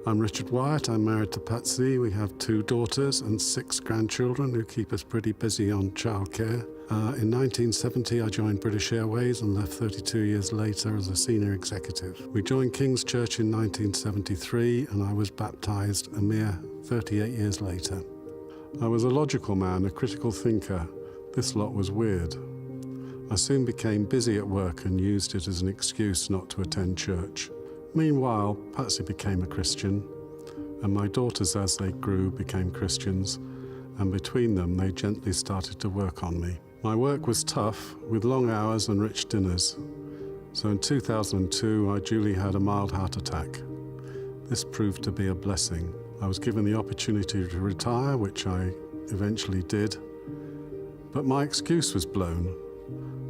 I'm Richard Wyatt. I'm married to Patsy. We have 2 daughters and 6 grandchildren who keep us pretty busy on childcare. In 1970, I joined British Airways and left 32 years later as a senior executive. We joined King's Church in 1973, and I was baptised a mere 38 years later. I was a logical man, a critical thinker. This lot was weird. I soon became busy at work and used it as an excuse not to attend church. Meanwhile, Patsy became a Christian, and my daughters, as they grew, became Christians, and between them, they gently started to work on me. My work was tough, with long hours and rich dinners. So in 2002, I duly had a mild heart attack. This proved to be a blessing. I was given the opportunity to retire, which I eventually did, but my excuse was blown.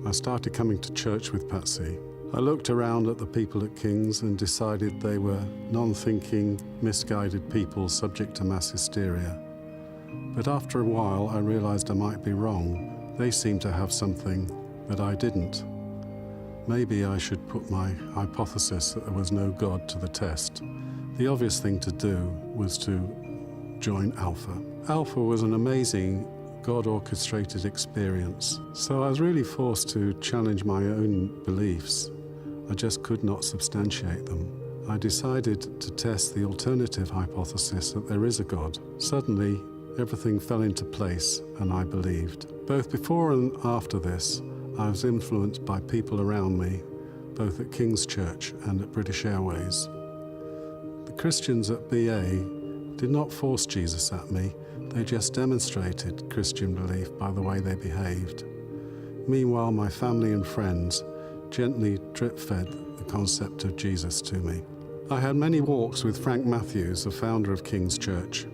I started coming to church with Patsy. I looked around at the people at King's and decided they were non-thinking, misguided people subject to mass hysteria. But after a while, I realized I might be wrong. They seemed to have something that I didn't. Maybe I should put my hypothesis that there was no God to the test. The obvious thing to do was to join Alpha. Alpha was an amazing God-orchestrated experience. So I was really forced to challenge my own beliefs. I just could not substantiate them. I decided to test the alternative hypothesis that there is a God. Suddenly, everything fell into place, and I believed. Both before and after this, I was influenced by people around me, both at King's Church and at British Airways. The Christians at BA did not force Jesus at me. They just demonstrated Christian belief by the way they behaved. Meanwhile, my family and friends gently drip-fed the concept of Jesus to me. I had many walks with Frank Matthews, the founder of King's Church.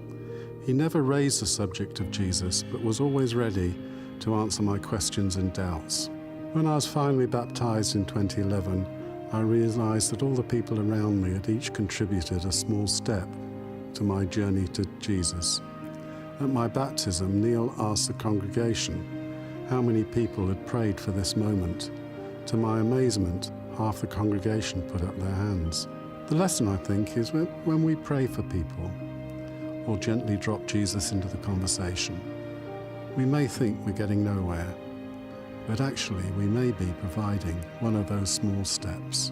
He never raised the subject of Jesus, but was always ready to answer my questions and doubts. When I was finally baptized in 2011, I realized that all the people around me had each contributed a small step to my journey to Jesus. At my baptism, Neil asked the congregation how many people had prayed for this moment. To my amazement, half the congregation put up their hands. The lesson, I think, is when we pray for people or gently drop Jesus into the conversation, we may think we're getting nowhere, but actually we may be providing one of those small steps.